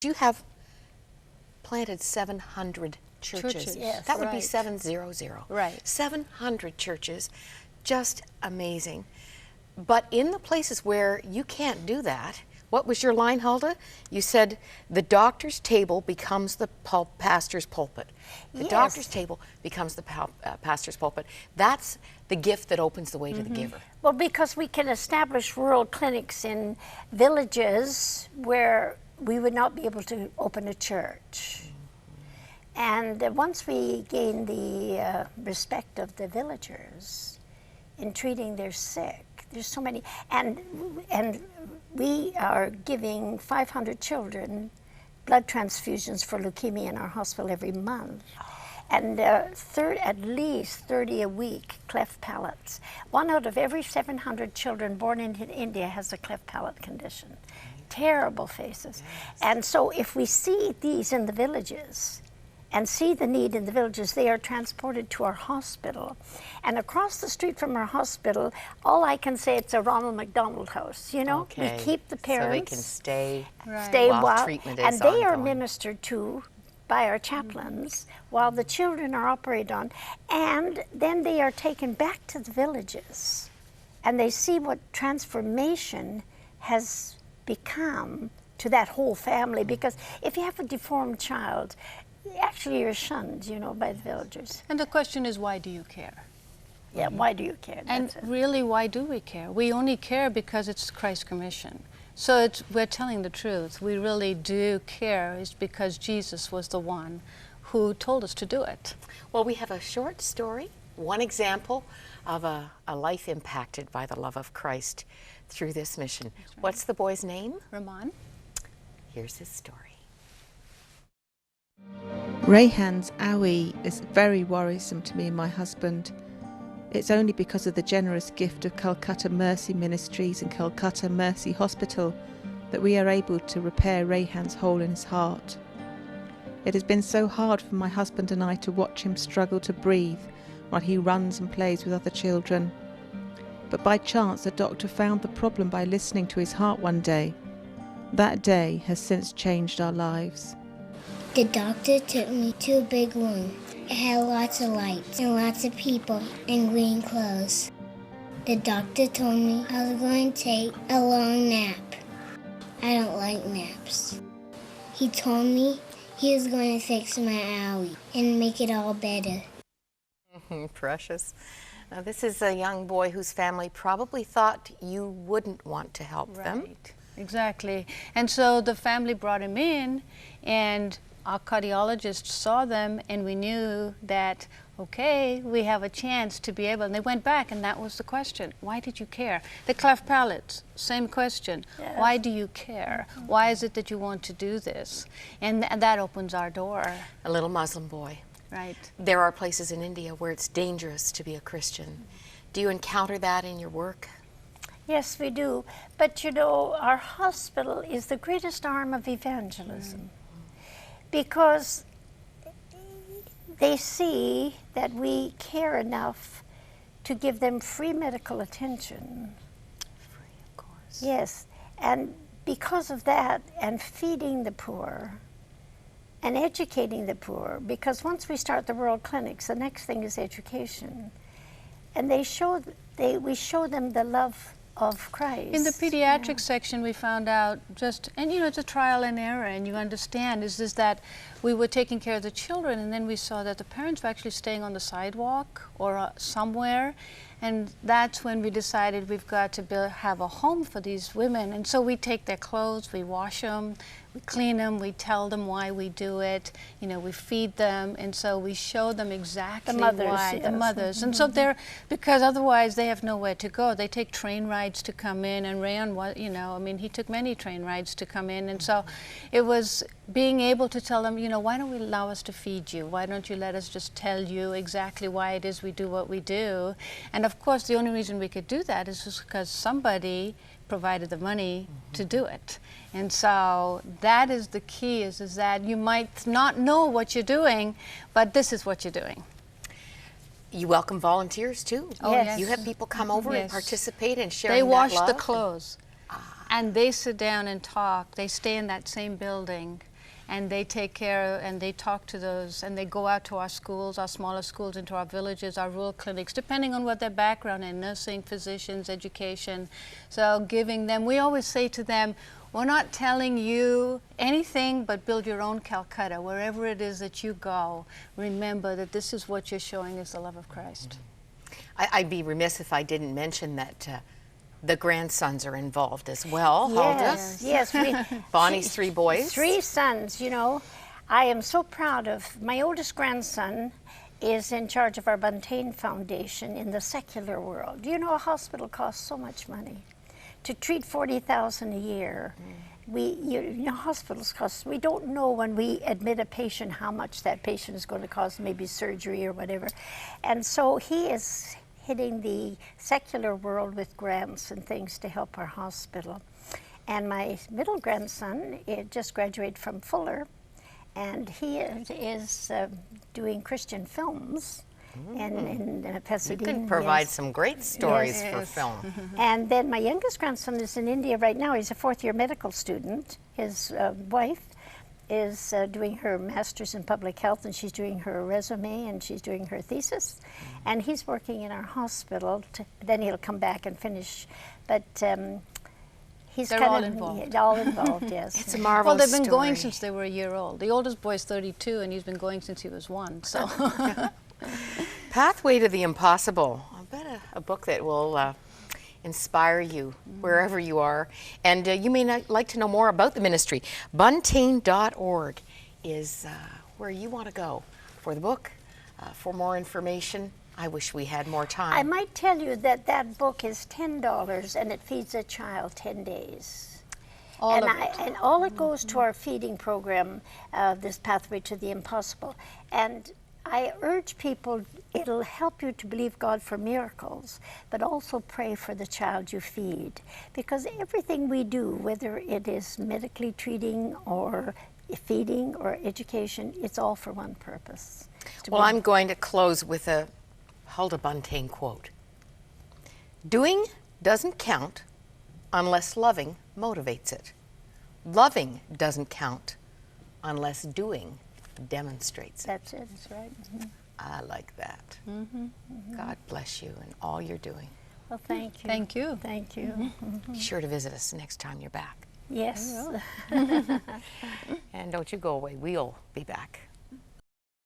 You have planted 700 churches. Yes, that would be right. 700. Right. 700 churches, just amazing. But in the places where you can't do that, what was your line, Huldah? You said the doctor's table becomes the pastor's pulpit. The Yes. doctor's table becomes the pastor's pulpit. That's the gift that opens the way to the giver. Well, because we can establish rural clinics in villages where we would not be able to open a church. And once we gain the respect of the villagers in treating their sick, there's so many, and we are giving 500 children blood transfusions for leukemia in our hospital every month. And at least 30 a week cleft palates. 1 out of every 700 children born in India has a cleft palate condition. Terrible faces. And so if we see these in the villages and see the need in the villages, they are transported to our hospital. And across the street from our hospital, all I can say, it's a Ronald McDonald House, you know? Okay. We keep the parents. So they can stay while while treatment is and they are ongoing. ministered to by our chaplains while the children are operated on, and then they are taken back to the villages and they see what transformation has become to that whole family. Because if you have a deformed child, actually you're shunned, you know, by the villagers. And the question is, why do you care? Yeah, why do you care? And That's it. really, why do we care? We only care because it's Christ's commission. So we're telling the truth. We really do care. It's because Jesus was the one who told us to do it. Well, we have a short story, one example of a life impacted by the love of Christ through this mission. Right. What's the boy's name? Ramon? Here's his story. Rayhan's owie is very worrisome to me and my husband. It's only because of the generous gift of Calcutta Mercy Ministries and Calcutta Mercy Hospital that we are able to repair Rayhan's hole in his heart. It has been so hard for my husband and I to watch him struggle to breathe while he runs and plays with other children. But by chance the doctor found the problem by listening to his heart one day. That day has since changed our lives. The doctor took me to a big room. It had lots of lights and lots of people in green clothes. The doctor told me I was going to take a long nap. I don't like naps. He told me he was going to fix my owie and make it all better. Precious. Now, this is a young boy whose family probably thought you wouldn't want to help them. Right. Exactly. And so the family brought him in, and our cardiologist saw them, and we knew that, okay, we have a chance to be able, and they went back, and that was the question. Why did you care? The cleft palate, same question. Yes. Why do you care? Why is it that you want to do this? And that opens our door. A little Muslim boy. Right. There are places in India where it's dangerous to be a Christian. Do you encounter that in your work? Yes, we do. But you know, our hospital is the greatest arm of evangelism. Because they see that we care enough to give them free medical attention. Free, of course. Yes, and because of that, and feeding the poor, and educating the poor, because once we start the rural clinics, the next thing is education. And we show them the love of Christ. In the pediatric section, we found out and you know, it's a trial and error, and you understand, is that we were taking care of the children, and then we saw that the parents were actually staying on the sidewalk or somewhere, and that's when we decided we've got to have a home for these women. And so we take their clothes, we wash them, we clean them, we tell them why we do it, you know, we feed them, and so we show them exactly The mothers, why. yes. The mothers. And so because otherwise they have nowhere to go. They take train rides to come in, and Rayon, you know, I mean, he took many train rides to come in, and so it was being able to tell them, you know, why don't we allow us to feed you? Why don't you let us just tell you exactly why it is we do what we do? And of course, the only reason we could do that is just because somebody provided the money to do it. And so that is the key, is that you might not know what you're doing, but this is what you're doing. You welcome volunteers too. Oh, yes. You have people come over and Yes. participate in sharing They that wash the love? clothes, and they sit down and talk. They stay in that same building. and they take care and they talk to those, and they go out to our schools, our smaller schools, into our villages, our rural clinics, depending on what their background is, nursing, physicians, education. So giving them, we always say to them, we're not telling you anything but build your own Calcutta. Wherever it is that you go, remember that this is what you're showing is the love of Christ. I'd be remiss if I didn't mention that the grandsons are involved as well, Yes, yes. Bonnie's 3 boys. 3 sons, you know. I am so proud of, my oldest grandson is in charge of our Buntain Foundation in the secular world. You know, a hospital costs so much money. To treat 40,000 a year, you know, hospitals cost, we don't know when we admit a patient how much that patient is going to cost, maybe surgery or whatever. And so he is hitting the secular world with grants and things to help our hospital. And my middle grandson just graduated from Fuller, and he is doing Christian films. And in Pasadena. You can provide yes. some great stories Yes. for film. And then my youngest grandson is in India right now. He's a 4th-year medical student. His wife is doing her master's in public health, and she's doing her resume, and she's doing her thesis. And he's working in our hospital. Then he'll come back and finish. But he's They're kind all of involved. all involved. Yes. It's a marvelous Well, they've been story. going since they were a year old. The oldest boy's 32, and he's been going since he was 1. So. Pathway to the Impossible. I bet a book that will inspire you wherever you are. And you may not like to know more about the ministry. Buntain.org is where you want to go for the book, for more information. I wish we had more time. I might tell you that that book is $10, and it feeds a child 10 days. All of it. And all it goes to our feeding program, this Pathway to the Impossible. And I urge people, it'll help you to believe God for miracles, but also pray for the child you feed. Because everything we do, whether it is medically treating or feeding or education, it's all for one purpose. Well, I'm going to close with a Huldah Buntain quote. Doing doesn't count unless loving motivates it. Loving doesn't count unless doing demonstrates it. That's it. That's right. I like that. God bless you and all you're doing. Well, thank you. Thank you. Thank you. Be sure to visit us next time you're back. Yes. And don't you go away. We'll be back.